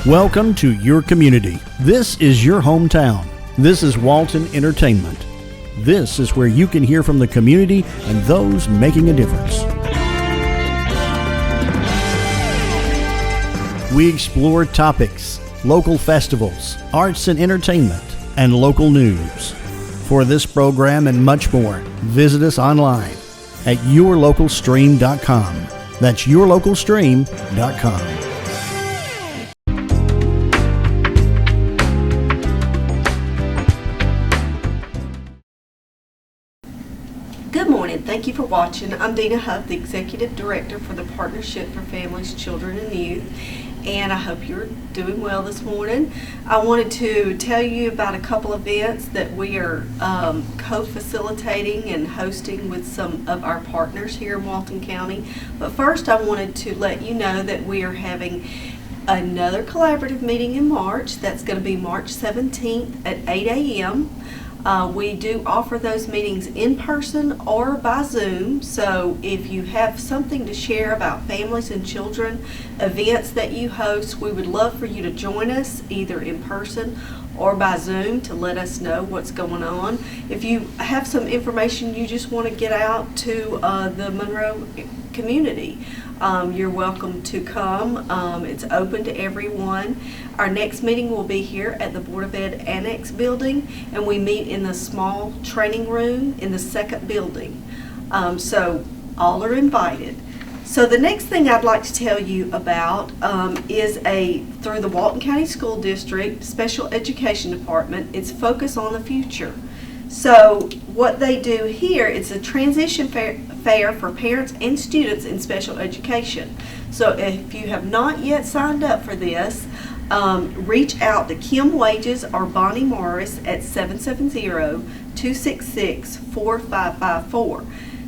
Welcome to your community. This is your hometown. This is Walton Entertainment. This is where you can hear from the community and those making a difference. We explore topics, local festivals, arts and entertainment, and local news. For this program and much more, visit us online at yourlocalstream.com. That's yourlocalstream.com. Good morning. Thank you for watching. I'm Dina Huff, the Executive Director for the Partnership for Families, Children, and Youth, and I hope you're doing well this morning. I wanted to tell you about a couple events that we are co-facilitating and hosting with some of our partners here in Walton County. But first, I wanted to let you know that we are having another collaborative meeting in March. That's going to be March 17th at 8 a.m. We do offer those meetings in person or by Zoom, so if you have something to share about families and children, events that you host, we would love for you to join us either in person or by Zoom to let us know what's going on. If you have some information you just want to get out to the Monroe community, you're welcome to come. It's open to everyone. Our next meeting will be here at the Board of Ed Annex building, and we meet in the small training room in the second building. So all are invited. So the next thing I'd like to tell you about is through the Walton County School District Special Education Department, it's Focus on the Future. So what they do here is a transition fair for parents and students in special education. So if you have not yet signed up for this, reach out to Kim Wages or Bonnie Morris at 770-266-4554.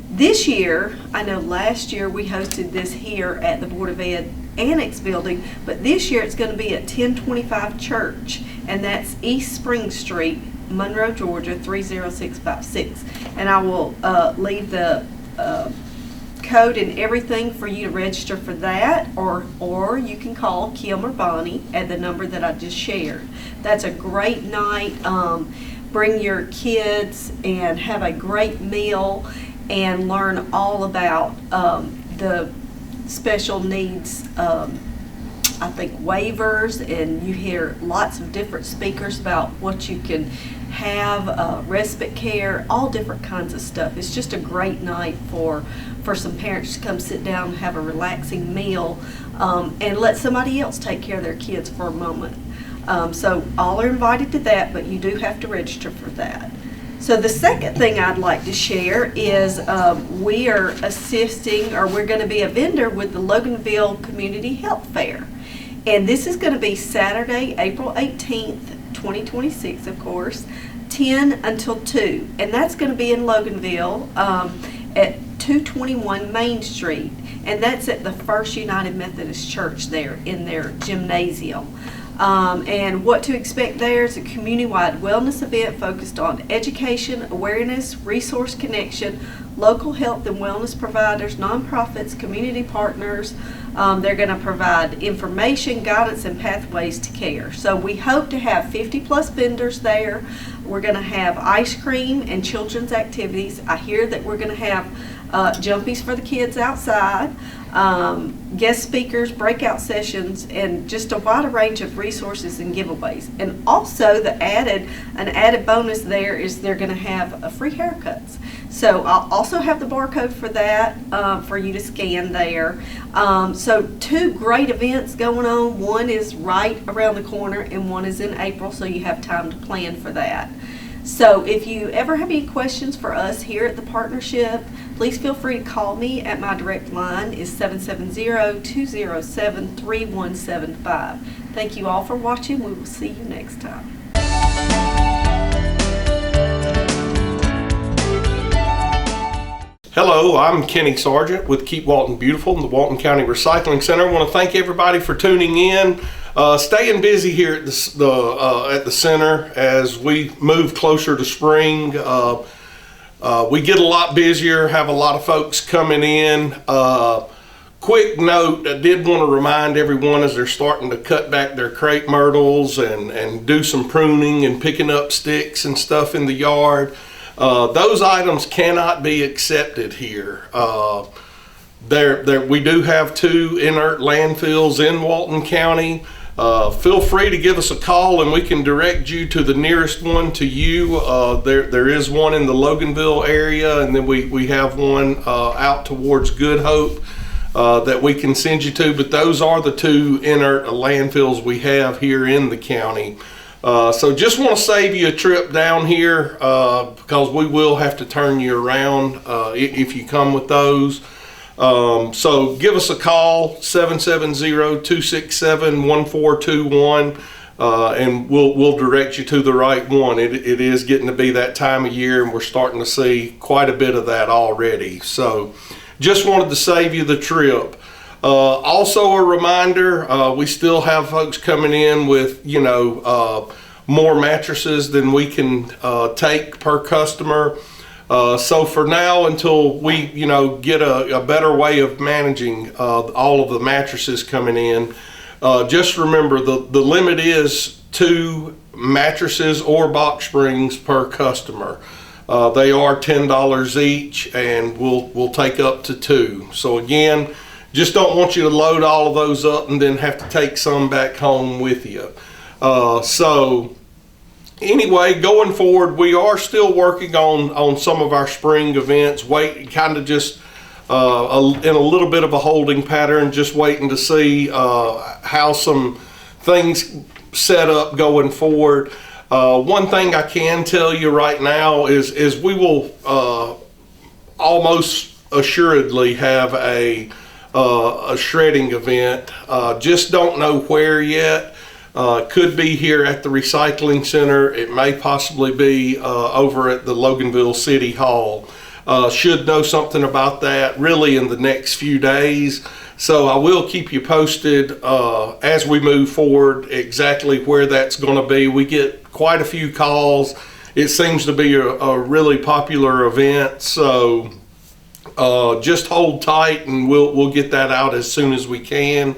This year, I know last year we hosted this here at the Board of Ed Annex building, but this year it's going to be at 1025 Church, and that's East Spring Street, Monroe, Georgia 30656. And I will leave the code and everything for you to register for that, or you can call Kim or Bonnie at the number that I just shared. That's a great night. Bring your kids and have a great meal and learn all about the special needs I think waivers, and you hear lots of different speakers about what you can have, respite care, all different kinds of stuff. It's just a great night for some parents to come sit down and have a relaxing meal and let somebody else take care of their kids for a moment. So all are invited to that, but you do have to register for that. So the second thing I'd like to share is we are assisting, or we're going to be a vendor with the Loganville Community Health Fair. And this is going to be Saturday, April 18th, 2026, of course, 10 until 2. And that's going to be in Loganville at 221 Main Street. And that's at the First United Methodist Church there in their gymnasium. And what to expect there is a community-wide wellness event focused on education, awareness, resource connection, local health and wellness providers, nonprofits, community partners. They're going to provide information, guidance, and pathways to care. So we hope to have 50 plus vendors there. We're going to have ice cream and children's activities. I hear that we're going to have jumpies for the kids outside, guest speakers, breakout sessions, and just a wide range of resources and giveaways. And also an added bonus there is they're going to have free haircuts. So I'll also have the barcode for that for you to scan there. So two great events going on. One is right around the corner and one is in April, so you have time to plan for that. So if you ever have any questions for us here at the partnership, please feel free to call me at my direct line is 770-207-3175. Thank you all for watching. We will see you next time. Hello, I'm Kenny Sargent with Keep Walton Beautiful in the Walton County Recycling Center. I want to thank everybody for tuning in. Staying busy here at the center as we move closer to spring. We get a lot busier, have a lot of folks coming in. quick note, I did want to remind everyone as they're starting to cut back their crepe myrtles and do some pruning and picking up sticks and stuff in the yard, those items cannot be accepted here. We do have 2 inert landfills in Walton County. Feel free to give us a call and we can direct you to the nearest one to you. There is one in the Loganville area, and then we have one out towards Good Hope that we can send you to, but those are the 2 inert landfills we have here in the county. So just want to save you a trip down here because we will have to turn you around if you come with those. So give us a call, 770-267-1421, and we'll direct you to the right one. It is getting to be that time of year, and we're starting to see quite a bit of that already. So just wanted to save you the trip. Also a reminder, we still have folks coming in with, more mattresses than we can take per customer. So for now, until we, get a better way of managing all of the mattresses coming in, just remember the limit is 2 mattresses or box springs per customer. They are $10 each, and we'll take up to 2. So again, just don't want you to load all of those up and then have to take some back home with you. So anyway, going forward, we are still working on some of our spring events. Kind of just in a little bit of a holding pattern, just waiting to see how some things set up going forward. One thing I can tell you right now is we will almost assuredly have a shredding event. Just don't know where yet. Could be here at the recycling center. It may possibly be over at the Loganville City Hall. Should know something about that really in the next few days. So I will keep you posted as we move forward exactly where that's going to be. We get quite a few calls. It seems to be a really popular event. So just hold tight and we'll get that out as soon as we can.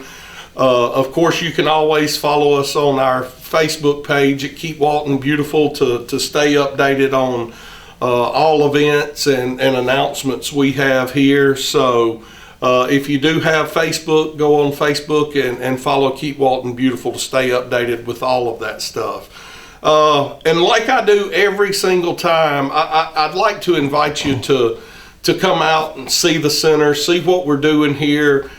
Of course, you can always follow us on our Facebook page at Keep Walton Beautiful to stay updated on all events and announcements we have here. So if you do have Facebook, go on Facebook and follow Keep Walton Beautiful to stay updated with all of that stuff. And like I do every single time, I'd like to invite you to come out and see the center, see what we're doing here,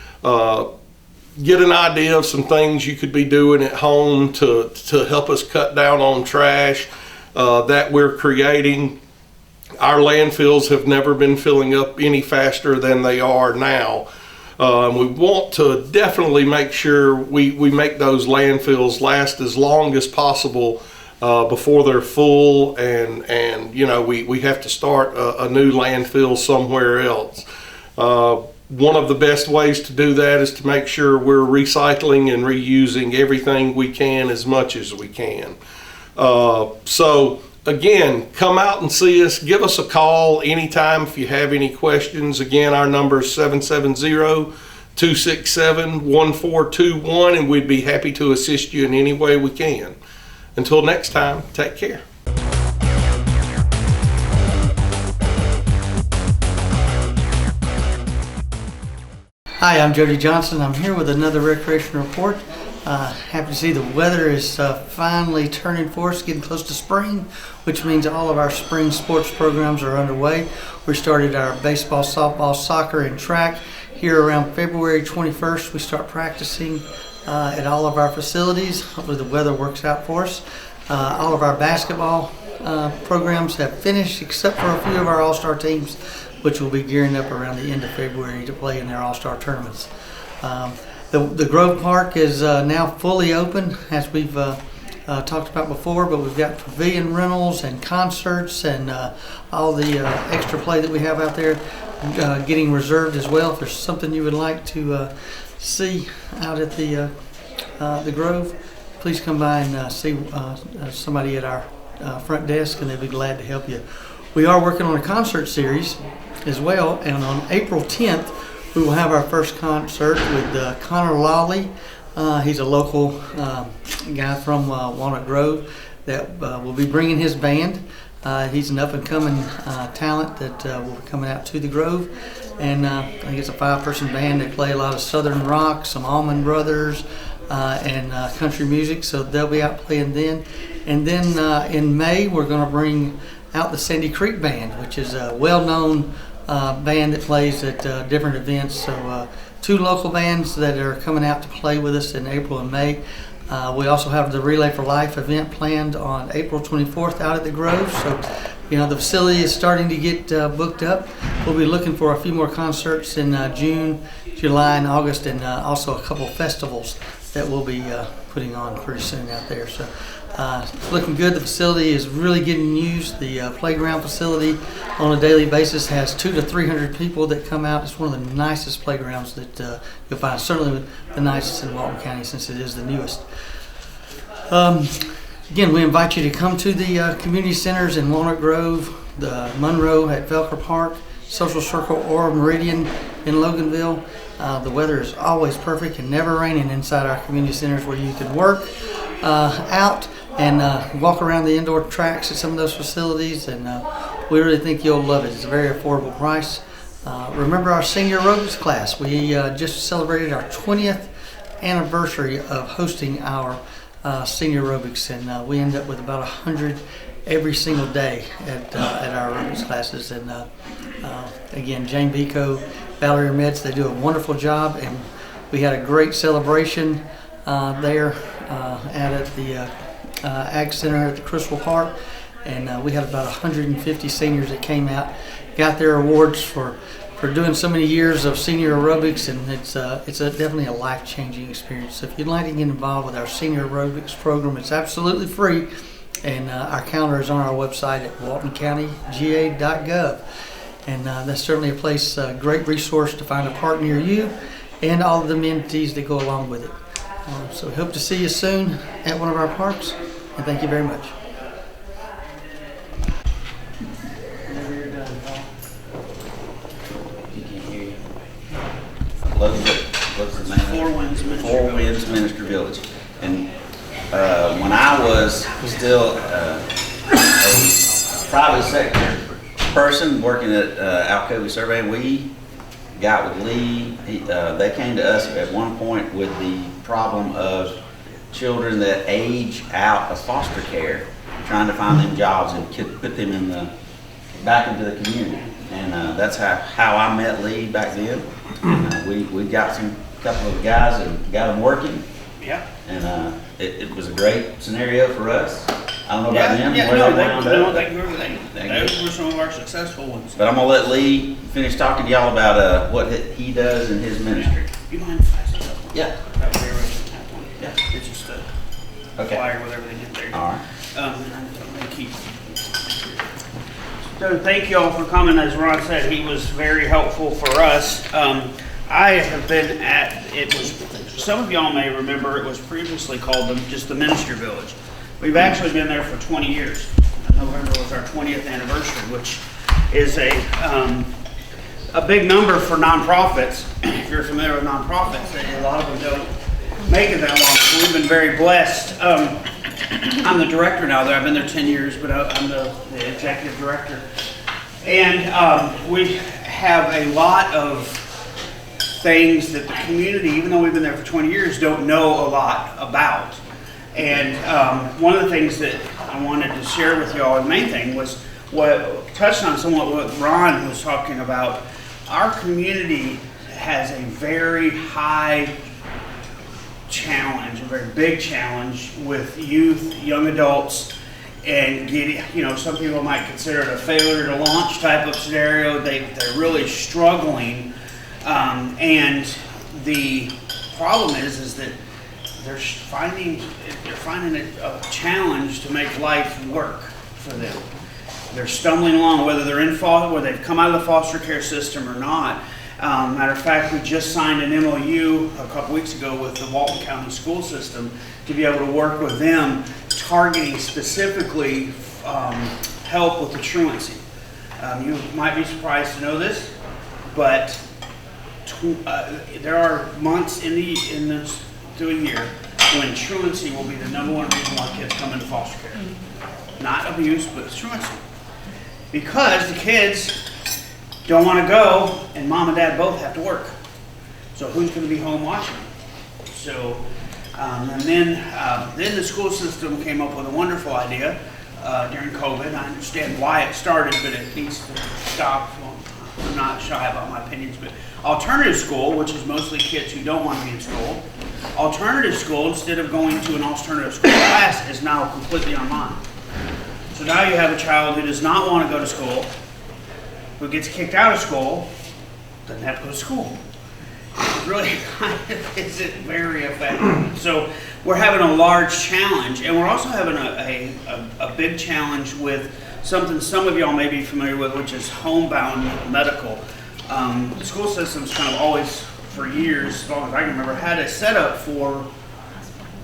get an idea of some things you could be doing at home to help us cut down on trash that we're creating. Our landfills have never been filling up any faster than they are now. We want to definitely make sure we make those landfills last as long as possible before they're full, and we have to start a new landfill somewhere else. One of the best ways to do that is to make sure we're recycling and reusing everything we can as much as we can. So again, come out and see us. Give us a call anytime if you have any questions. Again, our number is 770-267-1421, and we'd be happy to assist you in any way we can. Until next time, take care. Hi, I'm Jody Johnson. I'm here with another recreation report. Happy to see the weather is finally turning for us, getting close to spring, which means all of our spring sports programs are underway. We started our baseball, softball, soccer, and track here around February 21st. We start practicing at all of our facilities. Hopefully the weather works out for us. All of our basketball programs have finished except for a few of our all-star teams, which will be gearing up around the end of February to play in their all-star tournaments. The Grove Park is now fully open, as we've talked about before, but we've got pavilion rentals and concerts and all the extra play that we have out there getting reserved as well. If there's something you would like to see out at the Grove, please come by and see somebody at our front desk, and they'll be glad to help you. We are working on a concert series as well, and on April 10th, we will have our first concert with Connor Lawley. He's a local guy from Walnut Grove that will be bringing his band. He's an up-and-coming talent that will be coming out to the Grove. And I think it's a 5-person band. They play a lot of Southern rock, some Allman Brothers, and country music, so they'll be out playing then. And then in May, we're going to bring out the Sandy Creek Band, which is a well-known band that plays at different events. So 2 local bands that are coming out to play with us in April and May. We also have the Relay for Life event planned on April 24th out at the Grove. So, you know, the facility is starting to get booked up. We'll be looking for a few more concerts in June, July, and August, and also a couple festivals that we'll be putting on pretty soon out there. So it's looking good. The facility is really getting used. The playground facility on a daily basis has 200 to 300 people that come out. It's one of the nicest playgrounds that you'll find, certainly the nicest in Walton County since it is the newest. Again, we invite you to come to the community centers in Walnut Grove, the Monroe at Velker Park, Social Circle or Meridian in Loganville. The weather is always perfect and never raining inside our community centers, where you can work out and walk around the indoor tracks at some of those facilities, and we really think you'll love it. It's a very affordable price. Remember our senior aerobics class. We just celebrated our 20th anniversary of hosting our senior aerobics, and we end up with about 100 every single day at our aerobics classes. And again, Jane Bico, Valerie Metz, they do a wonderful job, and we had a great celebration there at the Ag Center at the Crystal Park, and we had about 150 seniors that came out, got their awards for doing so many years of senior aerobics, and it's definitely a life-changing experience. So if you'd like to get involved with our senior aerobics program, it's absolutely free, and our calendar is on our website at waltoncountyga.gov. And that's certainly a place, a great resource to find a park near you and all of the amenities that go along with it. So we hope to see you soon at one of our parks, and thank you very much. What's the name? Four Winds Minister Village. And when I was still a private sector person working at Alcovy Survey, we got with Lee. They came to us at one point with the problem of children that age out of foster care, trying to find them jobs and put them back into the community. And that's how I met Lee back then. We got a couple of guys and got them working. Yeah. And it was a great scenario for us. I don't know about them. Yeah, where no, they wound up. Those were some of our successful ones. But I'm gonna let Lee finish talking to y'all about what he does in his ministry. You mind if I say that? Yeah. That way everybody can have one. Yeah. It's just a flyer with everything in there. All right. So thank you all for coming. As Ron said, he was very helpful for us. I have been some of y'all may remember, it was previously called just the Minister Village. We've actually been there for 20 years. November was our 20th anniversary, which is a big number for nonprofits. If you're familiar with nonprofits, a lot of them don't make it that long. So we've been very blessed. I'm the director now there. I've been there 10 years, but I'm the executive director. And we have a lot of things that the community, even though we've been there for 20 years, don't know a lot about. And one of the things that I wanted to share with y'all, the main thing was what touched on somewhat what Ron was talking about. Our community has a very high challenge, a very big challenge with youth, young adults, and getting, some people might consider it a failure to launch type of scenario. They're really struggling, and the problem is that they're finding it a challenge to make life work for them. They're stumbling along, whether they've come out of the foster care system or not. Matter of fact, we just signed an MOU a couple weeks ago with the Walton County school system to be able to work with them, targeting specifically help with the truancy. You might be surprised to know this, but there are months through a year when truancy will be the number one reason why kids come into foster care. Not abuse, but truancy. Because the kids don't want to go, and mom and dad both have to work. So who's going to be home watching them? So, and then the school system came up with a wonderful idea during COVID. I understand why it started, but it needs to stop. Well, I'm not shy about my opinions, but alternative school, which is mostly kids who don't want to be in school, alternative school, instead of going to an alternative school class, is now completely online. So now you have a child who does not want to go to school, who gets kicked out of school, doesn't have to go to school. It really kind of isn't very effective. So we're having a large challenge, and we're also having a big challenge with something some of y'all may be familiar with, which is homebound medical. The school system's kind of always, for years, as long as I can remember, had a setup for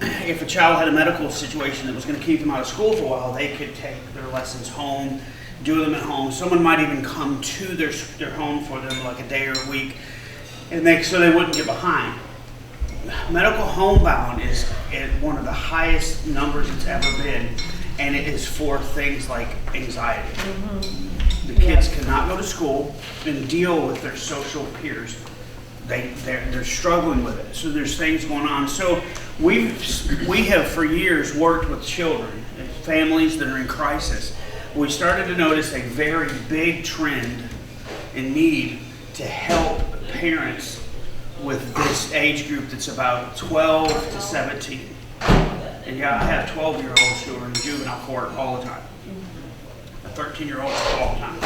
if a child had a medical situation that was going to keep them out of school for a while, they could take their lessons home, do them at home. Someone might even come to their home for them like a day or a week, and so they wouldn't get behind. Medical homebound is at one of the highest numbers it's ever been, and it is for things like anxiety. The kids cannot go to school and deal with their social peers. They're struggling with it. So there's things going on. So we have for years worked with children and families that are in crisis. We started to notice a very big trend and need to help parents with this age group that's about 12 to 17. And yeah, I have 12-year-olds who are in juvenile court all the time. A 13-year-old all the time.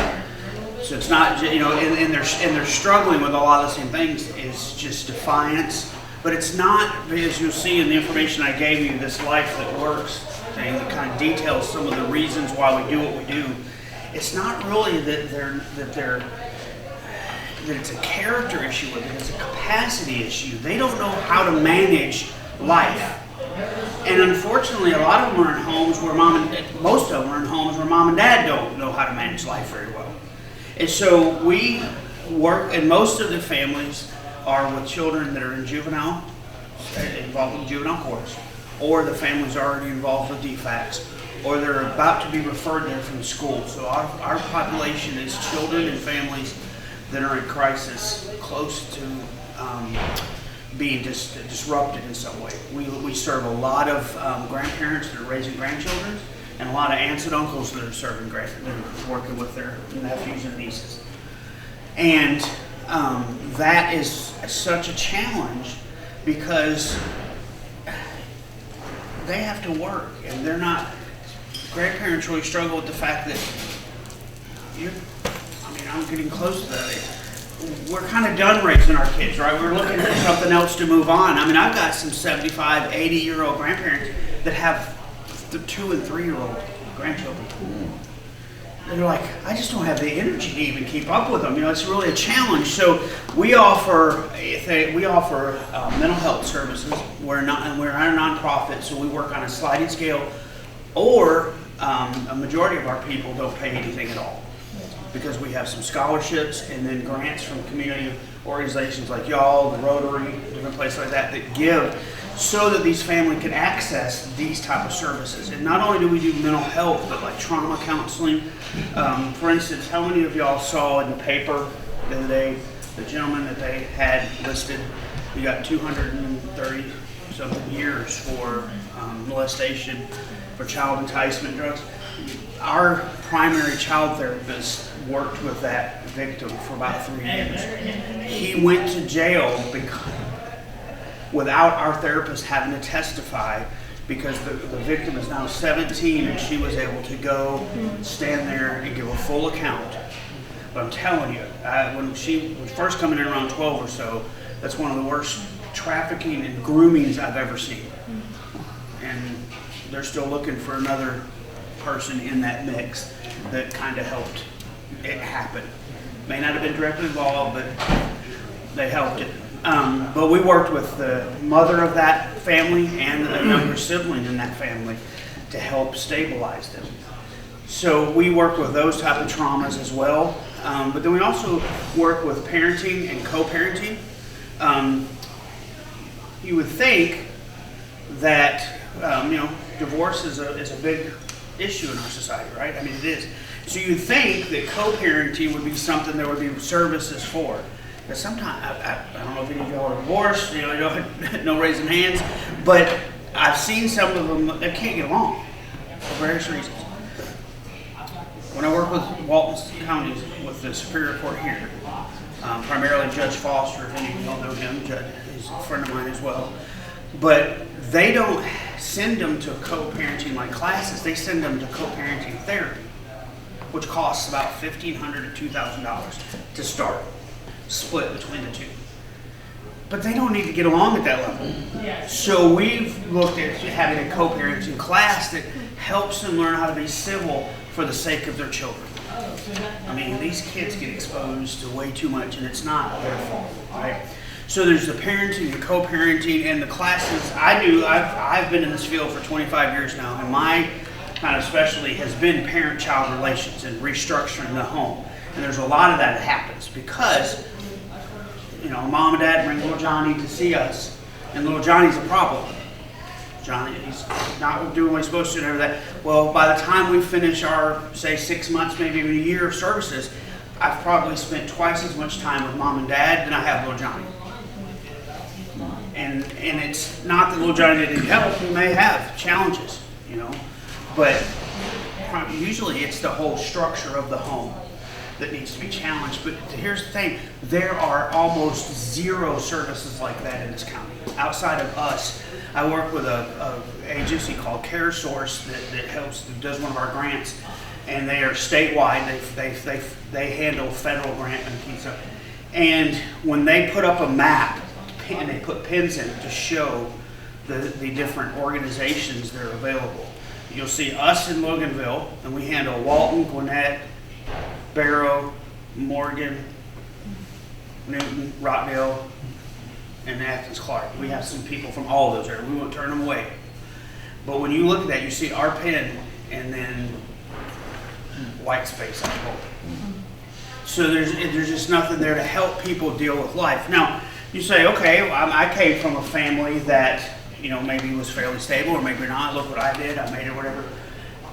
So it's not, and they're struggling with a lot of the same things. It's just defiance, but it's not, as you'll see in the information I gave you, this Life That Works thing that kind of details some of the reasons why we do what we do. It's not really that it's a character issue with it. It's a capacity issue. They don't know how to manage life. And unfortunately, a lot of them are in homes where most of them are in homes where mom and dad don't know how to manage life very well. And so we work, and most of the families are with children that are in involved in juvenile courts, or the family's already involved with DFACs, or they're about to be referred there from school. So our population is children and families that are in crisis, close to being disrupted in some way. We serve a lot of grandparents that are raising grandchildren, and a lot of aunts and uncles that are serving that are working with their nephews and nieces. And that is such a challenge because they have to work, and they're not. Grandparents really struggle with the fact that I'm getting close to that. We're kind of done raising our kids, right? We're looking for something else to move on. I mean, I've got some 75, 80-year-old grandparents that have 2 and 3-year-old grandchildren. And they're like, I just don't have the energy to even keep up with them. It's really a challenge. So we offer mental health services. We're a nonprofit, so we work on a sliding scale, or a majority of our people don't pay anything at all, because we have some scholarships and then grants from community organizations like y'all, the Rotary, different places like that give so that these families can access these type of services. And not only do we do mental health, but like trauma counseling. For instance, how many of y'all saw in the paper the other day the gentleman that they had listed? He got 230 something years for molestation, for child enticement drugs. Our primary child therapist worked with that victim for about 3 years. He went to jail without our therapist having to testify, because the victim is now 17 and she was able to go stand there and give a full account. But I'm telling you, when she was first coming in around 12 or so, that's one of the worst trafficking and groomings I've ever seen. And they're still looking for another person in that mix that kind of helped it happen. May not have been directly involved, but they helped it. But we worked with the mother of that family and a younger sibling in that family to help stabilize them. So we work with those type of traumas as well. But then we also work with parenting and co-parenting. You would think that, divorce is a big issue in our society, right? I mean, it is. So you'd think that co-parenting would be something there would be services for. But sometimes, I don't know if any of y'all are divorced, no raising hands, but I've seen some of them that can't get along for various reasons. When I work with Walton County, with the Superior Court here, primarily Judge Foster, if any of y'all know him, Judge is a friend of mine as well. But they don't send them to co-parenting like classes, they send them to co-parenting therapy, which costs about $1,500 to $2,000 to start, split between the two. But they don't need to get along at that level. So we've looked at having a co-parenting class that helps them learn how to be civil for the sake of their children. I mean, these kids get exposed to way too much, and it's not their fault, right? So there's the parenting, the co-parenting, and the classes. I've been in this field for 25 years now, and my kind of specialty has been parent-child relations and restructuring the home. And there's a lot of that happens because, mom and dad bring little Johnny to see us, and little Johnny's a problem. Johnny, he's not doing what he's supposed to and everything. Well, by the time we finish our, say, 6 months, maybe even a year of services, I've probably spent twice as much time with mom and dad than I have little Johnny. And it's not that little Johnny didn't help. He may have challenges, but usually it's the whole structure of the home that needs to be challenged. But here's the thing, there are almost zero services like that in this county. Outside of us, I work with a agency called CareSource that does one of our grants, and they are statewide. They handle federal grant and stuff. And when they put up a map, and they put pins in it to show the different organizations that are available. You'll see us in Loganville, and we handle Walton, Gwinnett, Barrow, Morgan, Newton, Rockdale, and Athens Clark. We have some people from all of those areas. We won't turn them away. But when you look at that, you see our pin and then white space on hold. So there's just nothing there to help people deal with life. Now, you say, okay, I came from a family that, maybe was fairly stable, or maybe not. Look what I did. I made it, whatever.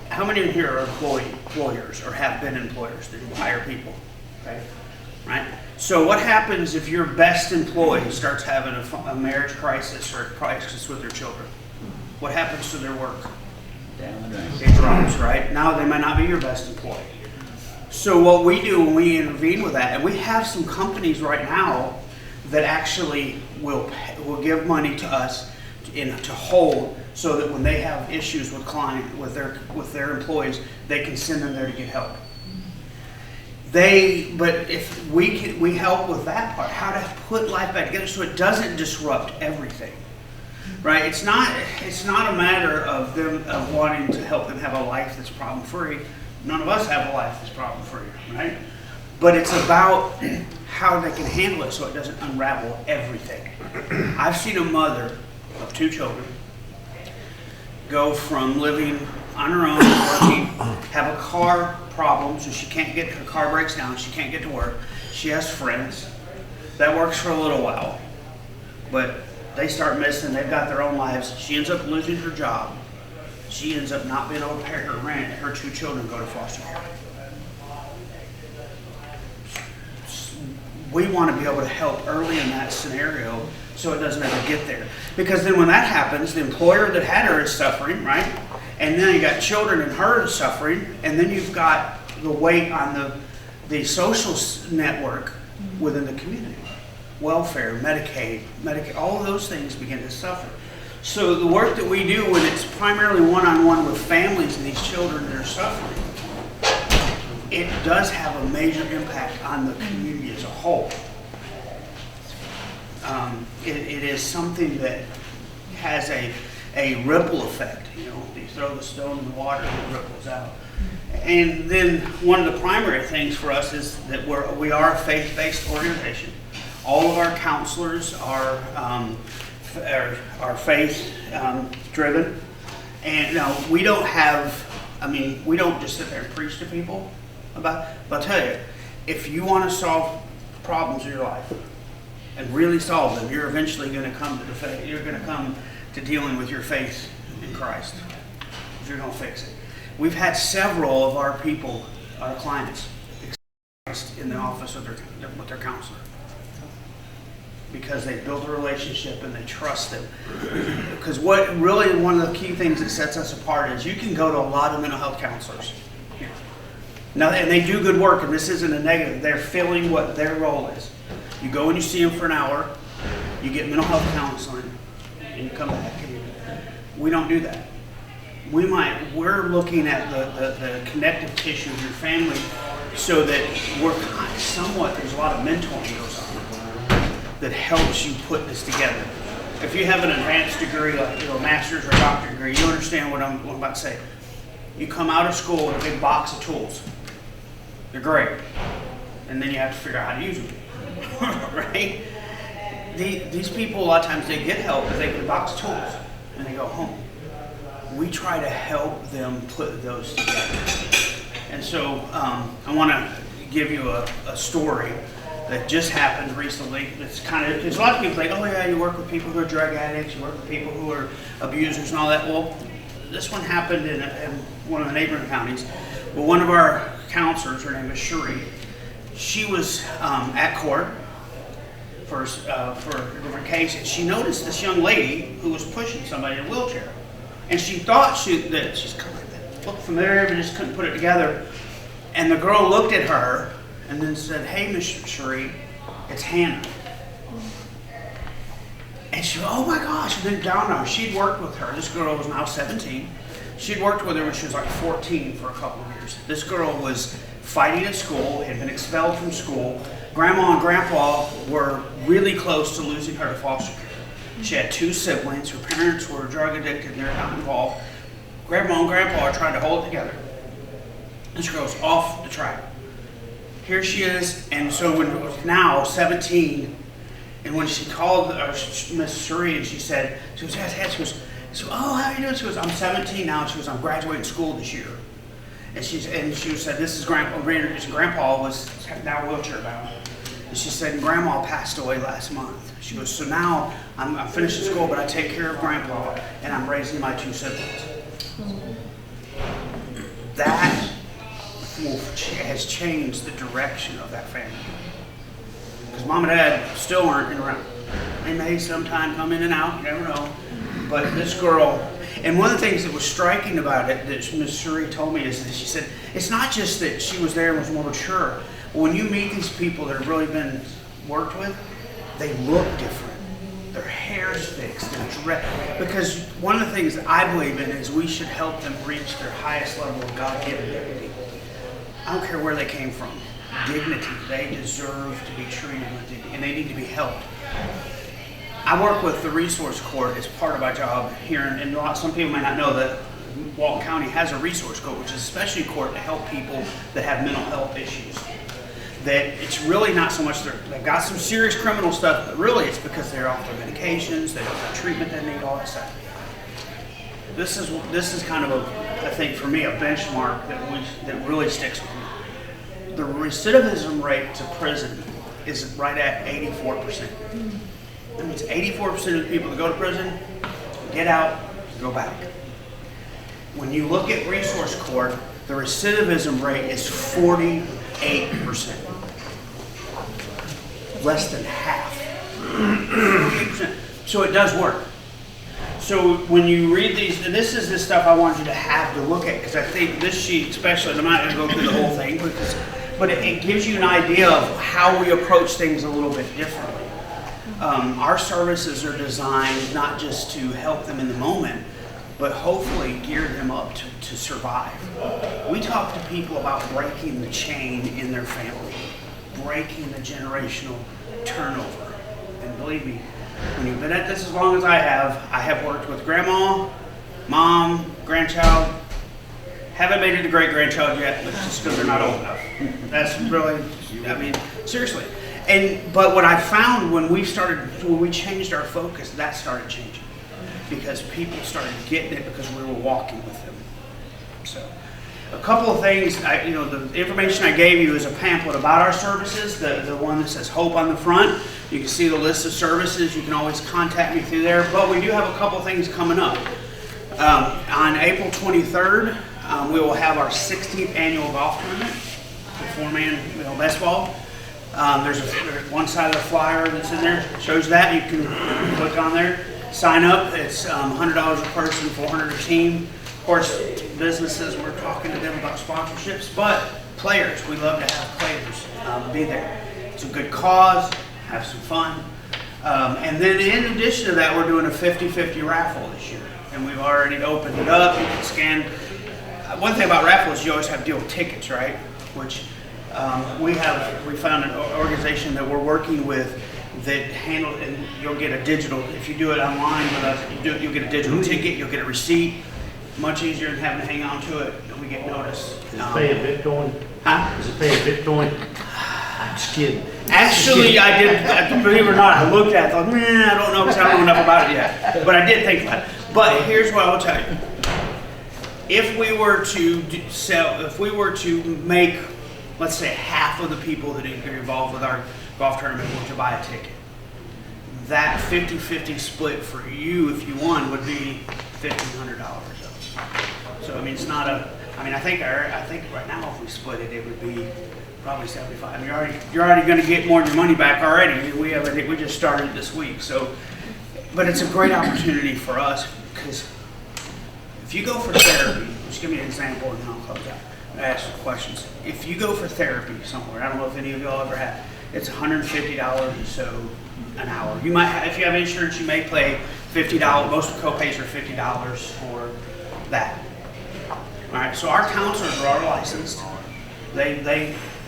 How many of here are employers or have been employers that hire people? Okay, right? So what happens if your best employee starts having a marriage crisis or a crisis with their children? What happens to their work? It drops, right? Now they might not be your best employee. So what we do when we intervene with that, and we have some companies right now that actually will give money to us to hold, so that when they have issues with with their employees, they can send them there to get help. But if we help with that part, how to put life back together so it doesn't disrupt everything, right? It's not a matter of them wanting to help them have a life that's problem free. None of us have a life that's problem free, right? But it's about how they can handle it so it doesn't unravel everything. I've seen a mother of 2 children go from living on her own, working, have a car problem, so her car breaks down, she can't get to work. She has friends. That works for a little while. But they start missing, they've got their own lives. She ends up losing her job. She ends up not being able to pay her rent, and her 2 children go to foster care. We want to be able to help early in that scenario so it doesn't ever get there. Because then when that happens, the employer that had her is suffering, right? And then you got children and her suffering, and then you've got the weight on the social network within the community. Welfare, Medicaid, all of those things begin to suffer. So the work that we do when it's primarily one-on-one with families and these children that are suffering, it does have a major impact on the community as a whole. It is something that has a ripple effect. You throw the stone in the water and it ripples out. And then one of the primary things for us is that we are a faith-based organization. All of our counselors are faith-driven. And we don't we don't just sit there and preach to people about, but I'll tell you, if you want to solve problems in your life, and really solve them, you're eventually going to come to the faith. You're going to come to dealing with your faith in Christ. If you're going to fix it. We've had several of our people, our clients, accept in the office with their counselor, because they built a relationship and they trust them. Because what really, one of the key things that sets us apart is you can go to a lot of mental health counselors. Now, and they do good work, and this isn't a negative. They're filling what their role is. You go and you see them for an hour, you get mental health counseling, and you come back. We don't do that. We're looking at the connective tissue of your family, so that we're somewhat, there's a lot of mentoring goes on that helps you put this together. If you have an advanced degree, like a master's or a doctorate degree, you understand what I'm about to say. You come out of school with a big box of tools. They're great. And then you have to figure out how to use them. Right? These people, a lot of times, they get help because they get a box of tools and they go home. We try to help them put those together. And so I want to give you a story that just happened recently. It's kind of, there's a lot of people think, oh yeah, you work with people who are drug addicts, you work with people who are abusers and all that. Well, this one happened in one of the neighboring counties. Well, one of our counselors, her name is Cherie, she was at court for a different case, and she noticed this young lady who was pushing somebody in a wheelchair. And she thought that she's kind of like that, looked familiar, but just couldn't put it together. And the girl looked at her and then said, "Hey, Miss Cherie, it's Hannah." And she, oh my gosh, and then down on her. She'd worked with her. This girl was now 17. She'd worked with her when she was like 14 for a couple of years. This girl was fighting at school, had been expelled from school. Grandma and Grandpa were really close to losing her to foster care. She had 2 siblings. Her parents were drug addicted and they're not involved. Grandma and Grandpa are trying to hold it together. This girl's off the track. Here she is, and so when it was now 17, and when she called Miss Cherie, and she said, she goes, oh, how are you doing? She goes, I'm 17 now. She goes, I'm graduating school this year. And she said, this is Grandpa. Grandpa was now wheelchair bound. And she said, Grandma passed away last month. She goes, so now I'm finishing school, but I take care of Grandpa, and I'm raising my 2 siblings. That has changed the direction of that family. Because Mom and Dad still aren't around. They may sometime come in and out, you never know. But this girl, and one of the things that was striking about it that Ms. Cherie told me is that she said, it's not just that she was there and was more mature. When you meet these people that have really been worked with, they look different. Their hair's fixed, because one of the things that I believe in is we should help them reach their highest level of God-given dignity. I don't care where they came from. Dignity. They deserve to be treated with dignity, and they need to be helped. I work with the resource court as part of my job here, and some people may not know that Walton County has a resource court, which is a specialty court to help people that have mental health issues. That it's really not so much they've got some serious criminal stuff, but really it's because they're off their medications, they don't have treatment they need, all that stuff. This is kind of I think for me, a benchmark that really sticks with me. The recidivism rate to prison is right at 84%. That means 84% of the people that go to prison get out, go back. When you look at resource court, the recidivism rate is 48%. Less than half. 48%. So it does work. So when you read these, and this is the stuff I want you to have to look at, because I think this sheet especially, and I'm not going to go through the whole thing, but it gives you an idea of how we approach things a little bit differently. Our services are designed not just to help them in the moment, but hopefully gear them up to survive. We talk to people about breaking the chain in their family, breaking the generational turnover. And believe me, when you've been at this as long as I have worked with grandma, mom, grandchild. Haven't made it to great-grandchild yet, but just because they're not old enough. That's really, seriously. But what I found when we changed our focus, that started changing. Because people started getting it because we were walking with them. So, A couple of things, the information I gave you is a pamphlet about our services, the one that says Hope on the front. You can see the list of services. You can always contact me through there. But we do have a couple of things coming up. On April 23rd, we will have our 16th annual golf tournament, the four-man best ball. There's one side of the flyer that's in there, shows that. You can click on there, sign up. It's $100 a person, $400 a team. Of course, businesses, we're talking to them about sponsorships, but players, we love to have players be there. It's a good cause, have some fun. And then in addition to that, we're doing a 50-50 raffle this year. And we've already opened it up. You can scan. One thing about raffles, you always have to deal with tickets, right? Which we found an organization that we're working with that handle, and you'll get a digital. If you do it online with us, you'll get a digital ticket. You'll get a receipt. Much easier than having to hang on to it, and we get notice. Is it paying Bitcoin? Huh? Is it paying Bitcoin? I'm just kidding. Actually, I did, believe it or not, I looked at it, thought, I don't know because I don't know enough about it yet. But I did think about it. But here's what I will tell you. If we were to make, let's say, half of the people that are involved with our golf tournament were to buy a ticket, that 50-50 split for you, if you won, would be $1,500. So I mean, it's not a. I mean, I think right now, if we split it, it would be probably 75. I mean, you're already going to get more than your money back already. We just started this week, so. But it's a great opportunity for us because if you go for therapy, just give me an example and then I'll close out. I ask some questions. If you go for therapy somewhere, I don't know if any of y'all ever have, it's $150 or so an hour. You might, if you have insurance, you may pay $50. Most co-pays are $50 for that. All right. So our counselors are licensed. They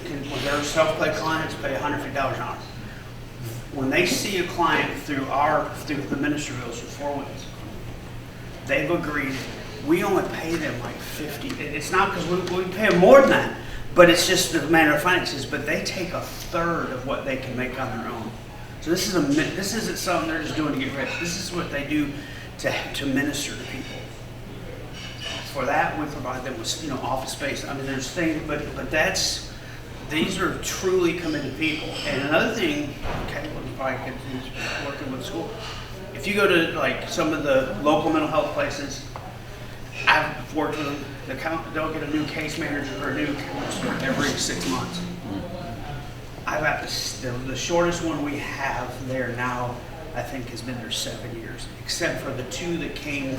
can, when they're self-pay clients, pay $150 an hour. When they see a client through the ministry bills for 4 Winds, they've agreed. We only pay them like $50. It's not because we pay them more than that, but it's just the manner of finances. But they take a third of what they can make on their own. So this isn't something they're just doing to get rich. This is what they do to minister to people. For that, we provide them with office space. I mean, there's things, but these are truly committed people. And another thing, okay, I could use working with school. If you go to like some of the local mental health places, I've worked with them. They'll get a new case manager or a new counselor every 6 months. I've got the shortest one we have there now, I think, has been there 7 years, except for the 2 that came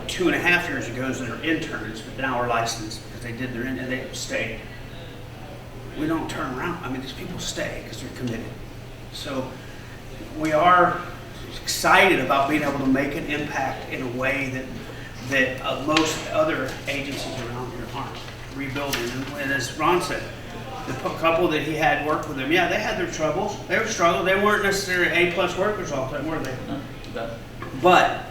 2.5 years ago that are interns, but now are licensed because they did their and they stayed. We don't turn around. I mean, these people stay because they're committed. So we are excited about being able to make an impact in a way that most other agencies around here aren't. Rebuilding, and as Ron said, the couple that he had work with him, yeah, they had their troubles. They were struggling. They weren't necessarily A+ workers all the time, were they? But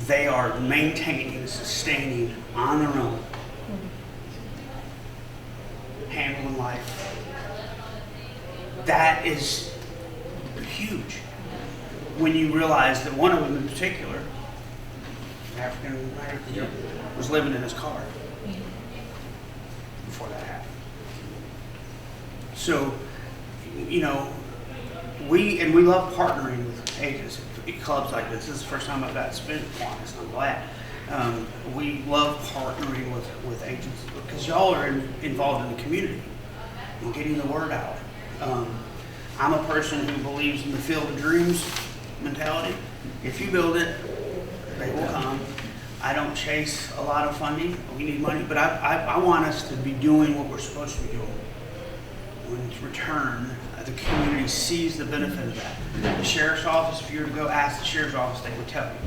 they are maintaining and sustaining on their own, handling life. That is huge when you realize that one of them in particular, African American, was living in his car before that happened. So, we love partnering with agents, clubs like this. This is the first time I've got to spend one, so I'm glad. We love partnering with agents because y'all are involved in the community and getting the word out. I'm a person who believes in the field of dreams mentality. If you build it, they will come. I don't chase a lot of funding. We need money, but I want us to be doing what we're supposed to be doing. In return, the community sees the benefit of that. The sheriff's office, if you were to go ask the sheriff's office, they would tell you.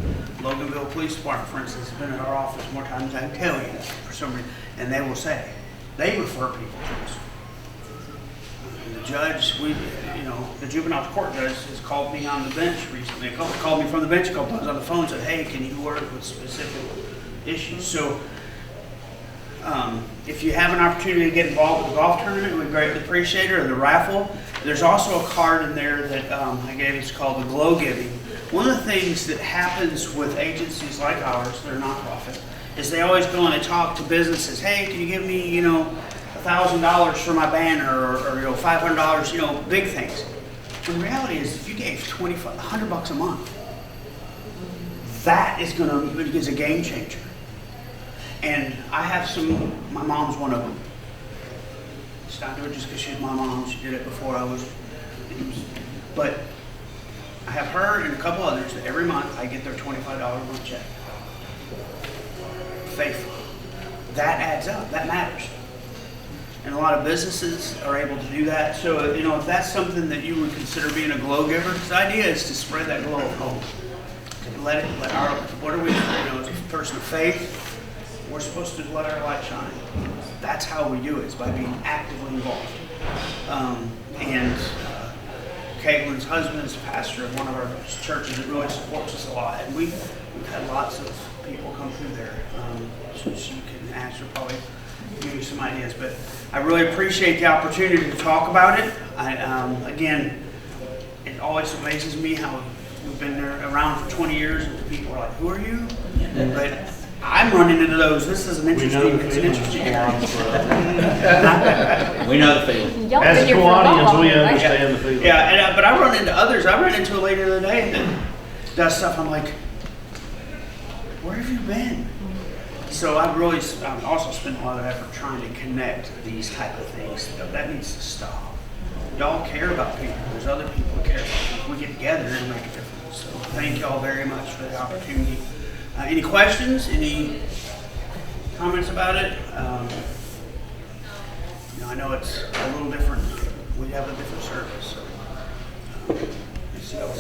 Loganville Police Department, for instance, has been in our office more times than I can tell you for some reason, and they will say, they refer people to us. The judge, the juvenile court judge has called me on the bench recently. They called me from the bench a couple times on the phone and said, hey, can you work with specific issues? So if you have an opportunity to get involved with the golf tournament, we greatly appreciate it, or the raffle. There's also a card in there that I gave. It's called the Glow Giving. One of the things that happens with agencies like ours, they're nonprofit, is they always go and they talk to businesses. Hey, can you give me, $1,000 for my banner, or $500, big things. The reality is, if you gave $100 a month, that is a game changer. And I have my mom's one of them. It's not doing it just because she's my mom. She did it before I was. But I have her and a couple others that every month I get their $25 a month check. Faithful. That adds up. That matters. And a lot of businesses are able to do that. So, if that's something that you would consider being a glow giver, the idea is to spread that glow of hope. What are we, as a person of faith, we're supposed to let our light shine. That's how we do it, is by being actively involved. Caitlin's husband is a pastor of one of our churches that really supports us a lot. And we've had lots of people come through there. So she can ask her, probably give you some ideas. But I really appreciate the opportunity to talk about it. Again, it always amazes me how we've been there around for 20 years and people are like, who are you? But I'm running into those. This is an interesting area. We know the feeling. As a Kiwanians, we understand the feeling. Yeah, but I run into others. I ran into a lady the other day that does stuff. I'm like, where have you been? So I've also spent a lot of effort trying to connect these type of things. That needs to stop. Y'all care about people. There's other people who care about people. We get together and make a difference. So thank y'all very much for the opportunity. Any questions? Any comments about it? I know it's a little different. We have a different service. So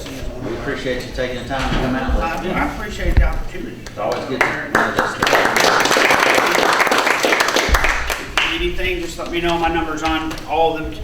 We appreciate you taking the time to come out. I appreciate the opportunity. It's always good to know this. Anything, just let me know. My number's on all the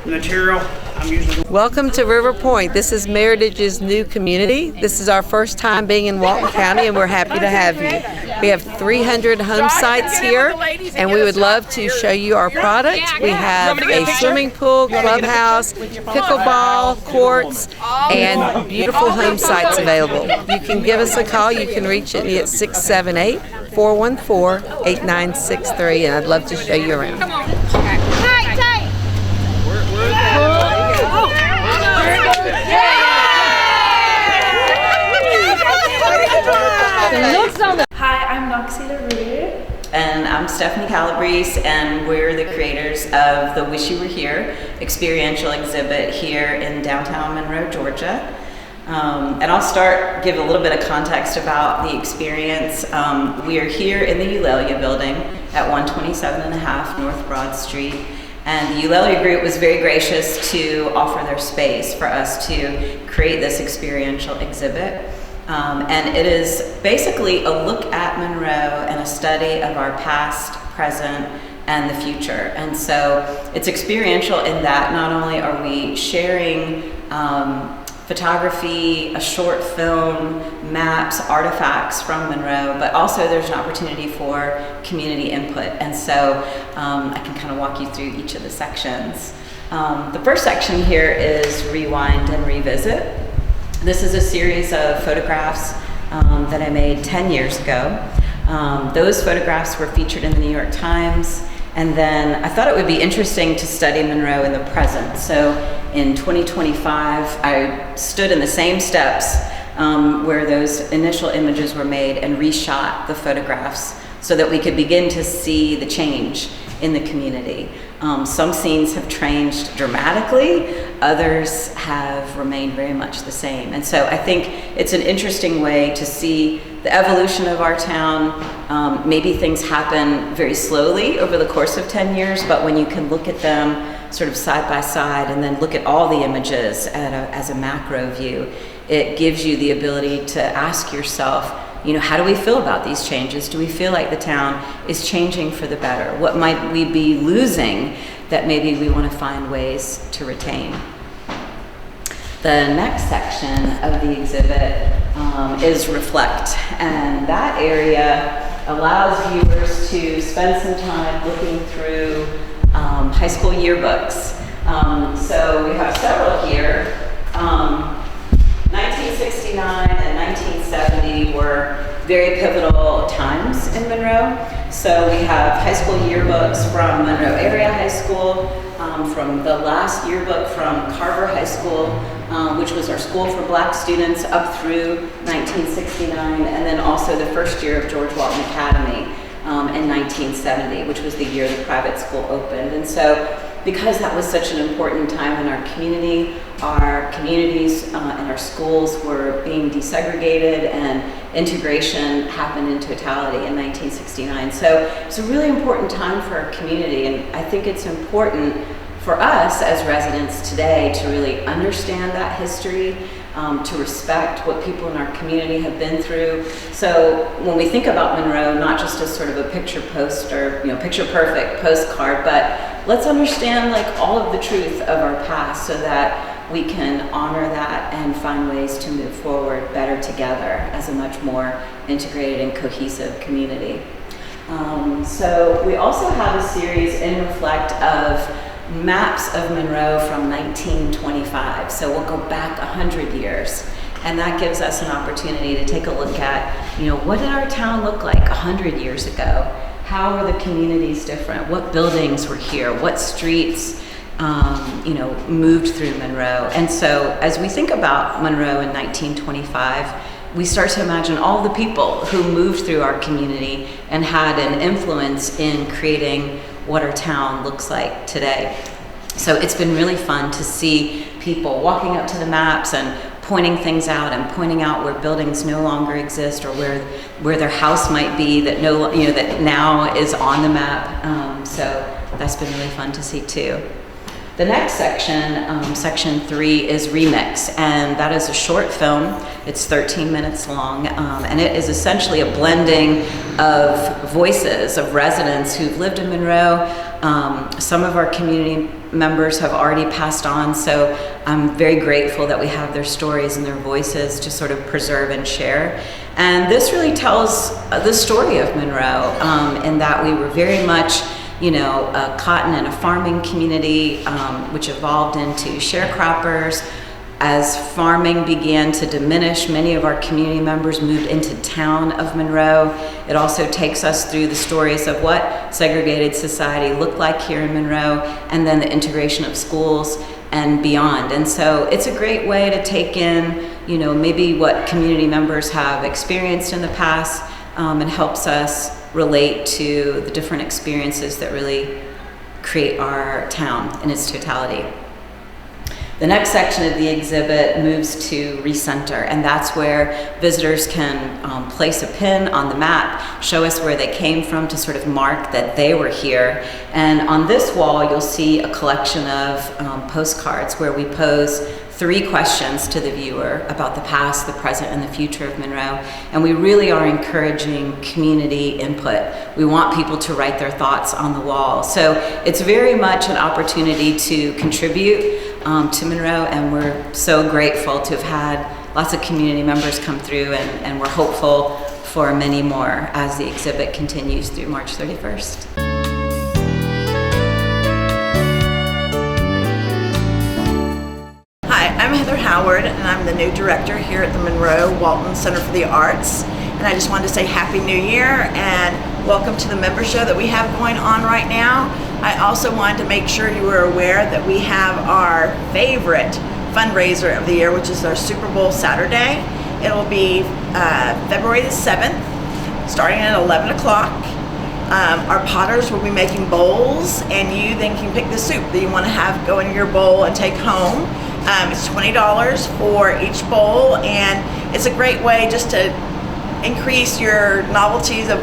material. I'm usually. Welcome to River Point. This is Meritage's new community. This is our first time being in Walton County, and we're happy to have you. We have 300 home sites here, and we would love to show you our product. We have a swimming pool, clubhouse, pickleball, courts, and beautiful home sites available. You can give us a call. You can reach me at 678-414-8963, and I'd love to show you around. Hi, I'm Noxie LaRue. And I'm Stephanie Calabrese, and we're the creators of the Wish You Were Here experiential exhibit here in downtown Monroe, Georgia. And I'll give a little bit of context about the experience. We are here in the Eulalia building at 127.5 North Broad Street. And the Eulalia group was very gracious to offer their space for us to create this experiential exhibit. And it is basically a look at Monroe and a study of our past, present, and the future. And so it's experiential in that not only are we sharing photography, a short film, maps, artifacts from Monroe, but also there's an opportunity for community input. And so I can kind of walk you through each of the sections. The first section here is Rewind and Revisit. This is a series of photographs that I made 10 years ago. Those photographs were featured in the New York Times, and then I thought it would be interesting to study Monroe in the present. So in 2025, I stood in the same steps where those initial images were made and reshot the photographs so that we could begin to see the change in the community. Some scenes have changed dramatically, others have remained very much the same. And so I think it's an interesting way to see the evolution of our town. Maybe things happen very slowly over the course of 10 years, but when you can look at them sort of side by side and then look at all the images as a macro view, it gives you the ability to ask yourself, how do we feel about these changes? Do we feel like the town is changing for the better? What might we be losing that maybe we want to find ways to retain? The next section of the exhibit is Reflect, and that area allows viewers to spend some time looking through high school yearbooks. So we have several here. 1969 and 1970 were very pivotal times in Monroe. So we have high school yearbooks from Monroe Area High School, from the last yearbook from Carver High School, which was our school for black students up through 1969, and then also the first year of George Walton Academy in 1970, which was the year the private school opened. And so because that was such an important time in our community, our communities and our schools were being desegregated and integration happened in totality in 1969. So it's a really important time for our community, and I think it's important for us as residents today to really understand that history, to respect what people in our community have been through. So when we think about Monroe, not just as sort of a picture post or picture perfect postcard, but let's understand like all of the truth of our past so that we can honor that and find ways to move forward better together as a much more integrated and cohesive community. So we also have a series in Reflect of maps of Monroe from 1925. So we'll go back 100 years. And that gives us an opportunity to take a look at, what did our town look like 100 years ago? How were the communities different? What buildings were here? What streets, moved through Monroe? And so as we think about Monroe in 1925, we start to imagine all the people who moved through our community and had an influence in creating what our town looks like today. So it's been really fun to see people walking up to the maps and pointing things out and pointing out where buildings no longer exist or where their house might be that that now is on the map. So that's been really fun to see too. The next section, section 3, is Remix, and that is a short film. It's 13 minutes long, and it is essentially a blending of voices of residents who've lived in Monroe. Some of our community members have already passed on, so I'm very grateful that we have their stories and their voices to sort of preserve and share. And this really tells the story of Monroe, in that we were very much a cotton and a farming community, which evolved into sharecroppers. As farming began to diminish, many of our community members moved into town of Monroe. It also takes us through the stories of what segregated society looked like here in Monroe, and then the integration of schools and beyond. And so it's a great way to take in, maybe what community members have experienced in the past, and helps us relate to the different experiences that really create our town in its totality. The next section of the exhibit moves to Recenter, and that's where visitors can place a pin on the map, show us where they came from to sort of mark that they were here. And on this wall, you'll see a collection of postcards where we pose 3 questions to the viewer about the past, the present, and the future of Monroe. And we really are encouraging community input. We want people to write their thoughts on the wall. So it's very much an opportunity to contribute to Monroe, and we're so grateful to have had lots of community members come through, and we're hopeful for many more as the exhibit continues through March 31st. I'm Heather Howard, and I'm the new director here at the Monroe Walton Center for the Arts. And I just wanted to say Happy New Year and welcome to the member show that we have going on right now. I also wanted to make sure you were aware that we have our favorite fundraiser of the year, which is our Super Bowl Saturday. It will be February the 7th, starting at 11 o'clock. Our potters will be making bowls, and you then can pick the soup that you want to have go in your bowl and take home. It's $20 for each bowl, and it's a great way just to increase your novelties of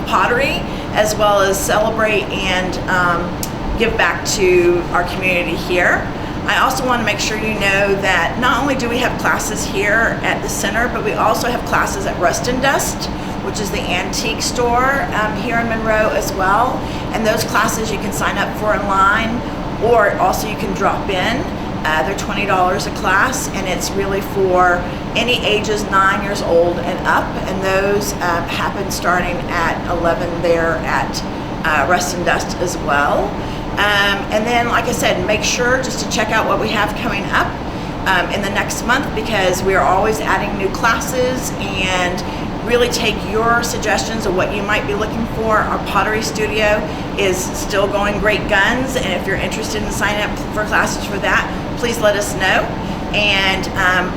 pottery, as well as celebrate and give back to our community here. I also want to make sure you know that not only do we have classes here at the center, but we also have classes at Rust and Dust, which is the antique store here in Monroe as well. And those classes you can sign up for online, or also you can drop in. They're $20 a class, and it's really for any ages 9 years old and up, and those happen starting at 11 there at Rust and Dust as well. And then, like I said, make sure just to check out what we have coming up in the next month, because we are always adding new classes, and really take your suggestions of what you might be looking for. Our pottery studio is still going great guns, and if you're interested in signing up for classes for that, please let us know. And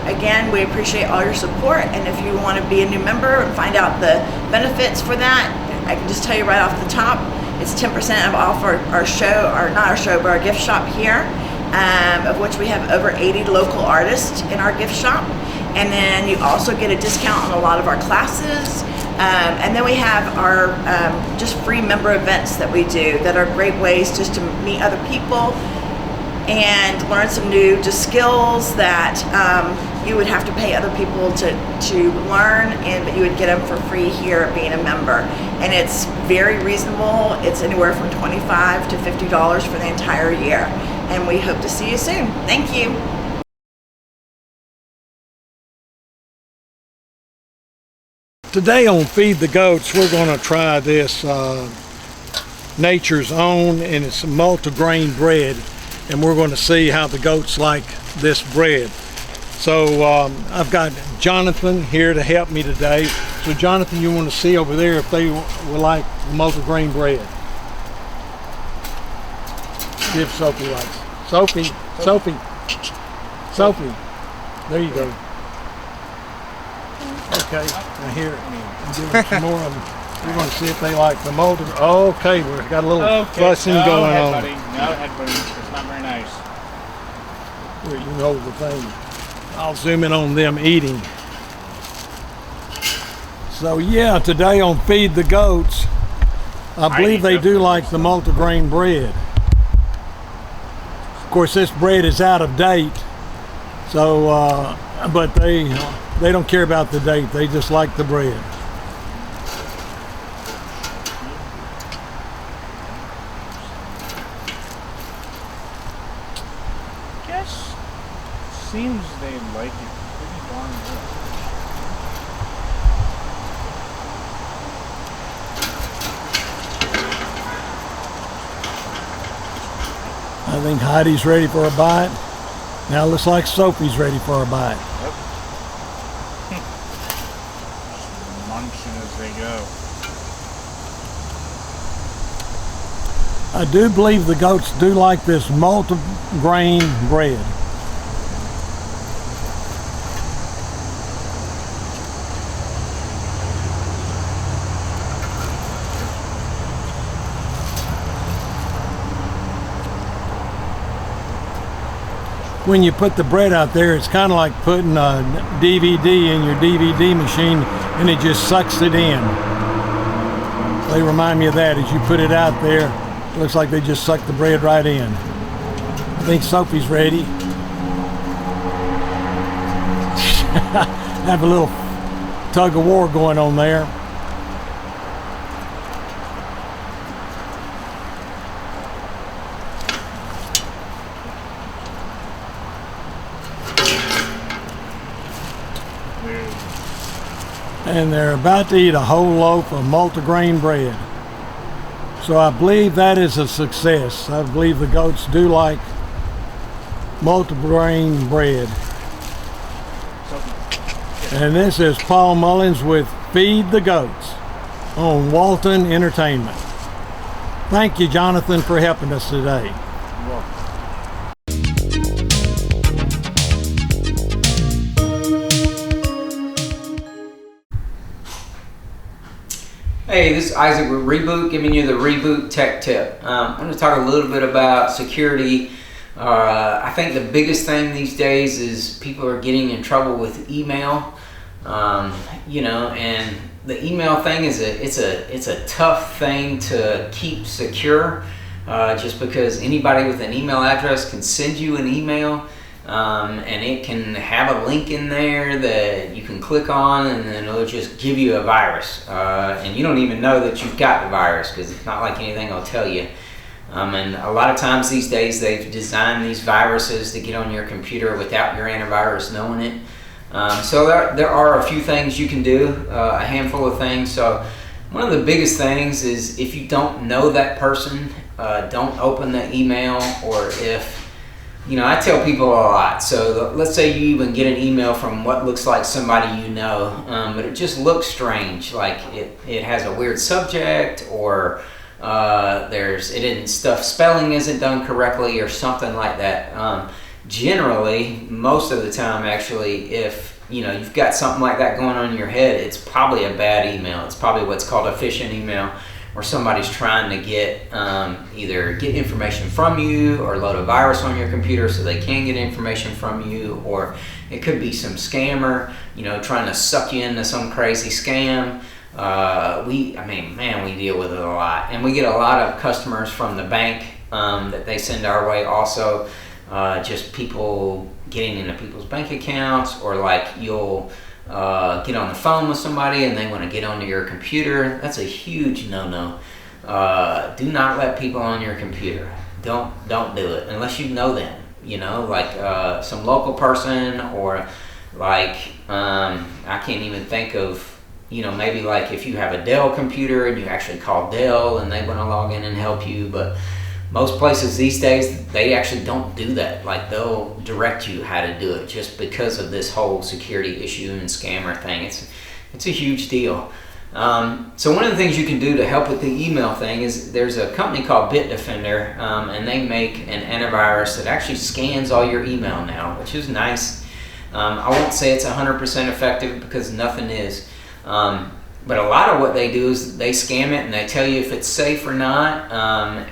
again, we appreciate all your support, and if you want to be a new member and find out the benefits for that, I can just tell you right off the top, it's 10% off our show, or not our show, but our gift shop here, of which we have over 80 local artists in our gift shop. And then you also get a discount on a lot of our classes. And then we have our just free member events that we do that are great ways just to meet other people and learn some new just skills that you would have to pay other people to learn, but you would get them for free here being a member. And it's very reasonable. It's anywhere from $25 to $50 for the entire year. And we hope to see you soon. Thank you. Today on Feed the Goats, we're going to try this Nature's Own, and it's a multigrain bread, and we're going to see how the goats like this bread. So I've got Jonathan here to help me today. So Jonathan, you want to see over there if they will like multigrain bread. See if Sophie likes it. Sophie, there you go. Okay, now here, I'm doing some more of them. We're going to see if they like the molded. Okay, we've got a little fussing going on. Buddy. No head, buddy. It's not very nice. Here, you can hold the thing. I'll zoom in on them eating. So yeah, today on Feed the Goats, I believe they do like the multigrain bread. Of course, this bread is out of date, so but they don't care about the date. They just like the bread. Guess seems they like it pretty darn well. I think Heidi's ready for a bite. Now it looks like Sophie's ready for a bite. Yep. Munching as they go. I do believe the goats do like this multigrain bread. When you put the bread out there, it's kind of like putting a DVD in your DVD machine and it just sucks it in. They remind me of that. As you put it out there, it looks like they just suck the bread right in. I think Sophie's ready. Have a little tug of war going on there. And they're about to eat a whole loaf of multigrain bread. So I believe that is a success. I believe the goats do like multigrain bread. And this is Paul Mullins with Feed the Goats on Walton Entertainment. Thank you, Jonathan, for helping us today. You're welcome. Hey, this is Isaac with Reboot, giving you the Reboot Tech Tip. I'm going to talk a little bit about security. I think the biggest thing these days is people are getting in trouble with email. You know, and the email thing is it's a tough thing to keep secure, just because anybody with an email address can send you an email. And it can have a link in there that you can click on, and then it'll just give you a virus. And you don't even know that you've got the virus because it's not like anything will tell you. And a lot of times these days they've designed these viruses to get on your computer without your antivirus knowing it. So there are a few things you can do, a handful of things. So one of the biggest things is if you don't know that person, don't open the email, or if I tell people a lot. So let's say you even get an email from what looks like somebody you know, but it just looks strange. Like it has a weird subject, or spelling isn't done correctly, or something like that. Generally, most of the time, actually, if you've got something like that going on in your head, it's probably a bad email. It's probably what's called a phishing email, where somebody's trying to get either get information from you or load a virus on your computer so they can get information from you, or it could be some scammer, trying to suck you into some crazy scam. We deal with it a lot, and we get a lot of customers from the bank that they send our way also. Just people getting into people's bank accounts, or like you'll get on the phone with somebody and they want to get onto your computer. That's a huge no-no. Do not let people on your computer. Don't do it unless you know them. Like some local person, or like I can't even think of. Maybe like if you have a Dell computer and you actually call Dell and they want to log in and help you, but most places these days, they actually don't do that. Like they'll direct you how to do it, just because of this whole security issue and scammer thing. It's a huge deal. So one of the things you can do to help with the email thing is there's a company called Bitdefender, and they make an antivirus that actually scans all your email now, which is nice. I won't say it's 100% effective, because nothing is. But a lot of what they do is they scam it and they tell you if it's safe or not,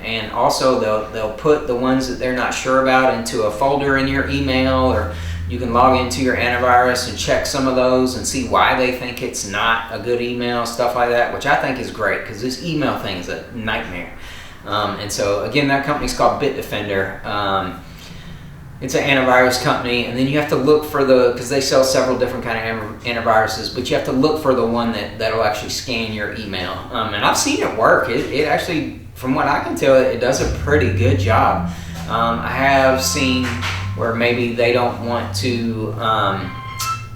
and also they'll put the ones that they're not sure about into a folder in your email, or you can log into your antivirus and check some of those and see why they think it's not a good email, stuff like that, which I think is great, because this email thing is a nightmare. And so again, that company's called Bitdefender. It's an antivirus company, and then you have to look for because they sell several different kind of antiviruses, but you have to look for the one that'll actually scan your email. And I've seen it work. It actually, from what I can tell, it does a pretty good job. I have seen where maybe they don't want to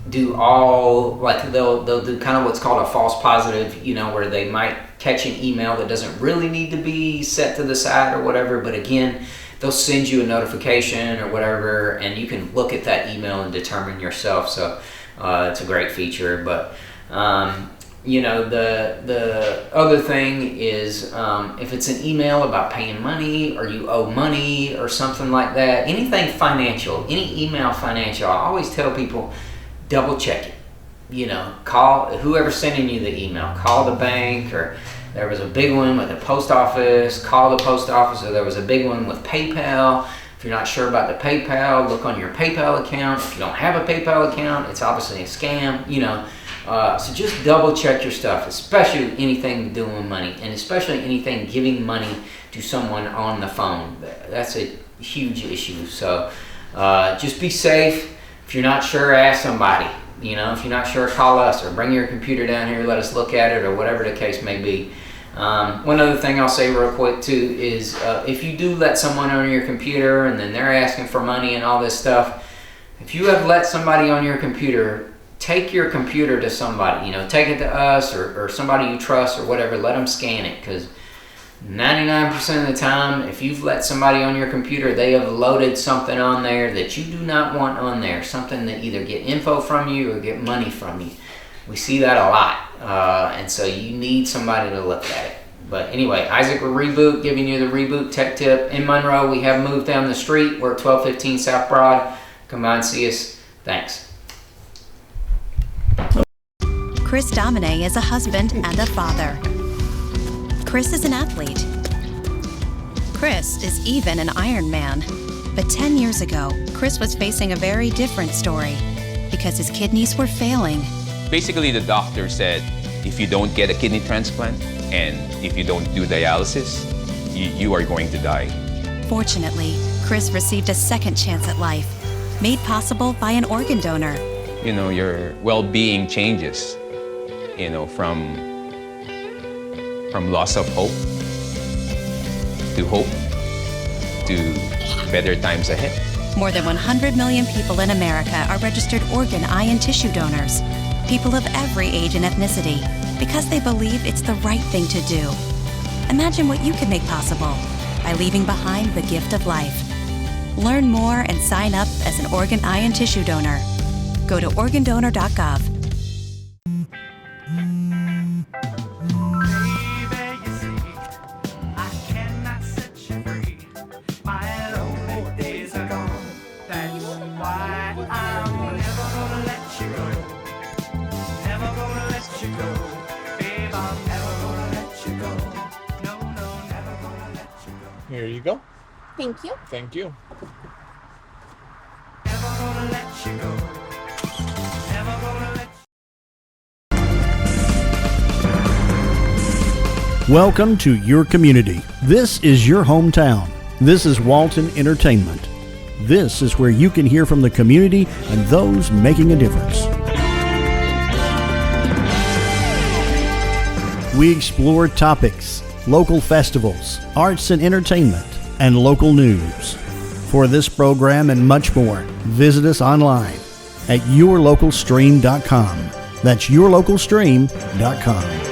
do all, like they'll do kind of what's called a false positive, where they might catch an email that doesn't really need to be set to the side or whatever, but again, they'll send you a notification or whatever, and you can look at that email and determine yourself. So it's a great feature. But the other thing is if it's an email about paying money, or you owe money or something like that, anything financial, any email financial, I always tell people, double check it. Call whoever's sending you the email, call the bank, or there was a big one with the post office, call the post office, or there was a big one with PayPal. If you're not sure about the PayPal, look on your PayPal account. If you don't have a PayPal account, it's obviously a scam, So just double check your stuff, especially anything to do with money, and especially anything giving money to someone on the phone. That's a huge issue. So just be safe. If you're not sure, ask somebody. If you're not sure, call us, or bring your computer down here, let us look at it, or whatever the case may be. One other thing I'll say real quick too is if you do let someone on your computer and then they're asking for money and all this stuff, if you have let somebody on your computer, take your computer to somebody, take it to us or somebody you trust or whatever, let them scan it, because 99% of the time, if you've let somebody on your computer, they have loaded something on there that you do not want on there, something that either get info from you or get money from you. We see that a lot, and so you need somebody to look at it. But anyway, Isaac with Reboot, giving you the Reboot Tech Tip. In Monroe, we have moved down the street. We're at 1215 South Broad. Come by and see us. Thanks. Chris Domine is a husband and a father. Chris is an athlete. Chris is even an Ironman. But 10 years ago, Chris was facing a very different story because his kidneys were failing. Basically, the doctor said, if you don't get a kidney transplant and if you don't do dialysis, you are going to die. Fortunately, Chris received a second chance at life, made possible by an organ donor. Your well-being changes, from loss of hope to hope to better times ahead. More than 100 million people in America are registered organ, eye, and tissue donors. People of every age and ethnicity, because they believe it's the right thing to do. Imagine what you could make possible by leaving behind the gift of life. Learn more and sign up as an organ, eye, and tissue donor. Go to organdonor.gov. Here you go. Thank you. Thank you. Welcome to your community. This is your hometown. This is Walton Entertainment. This is where you can hear from the community and those making a difference. We explore topics, local festivals, arts and entertainment, and local news. For this program and much more, visit us online at yourlocalstream.com. That's yourlocalstream.com.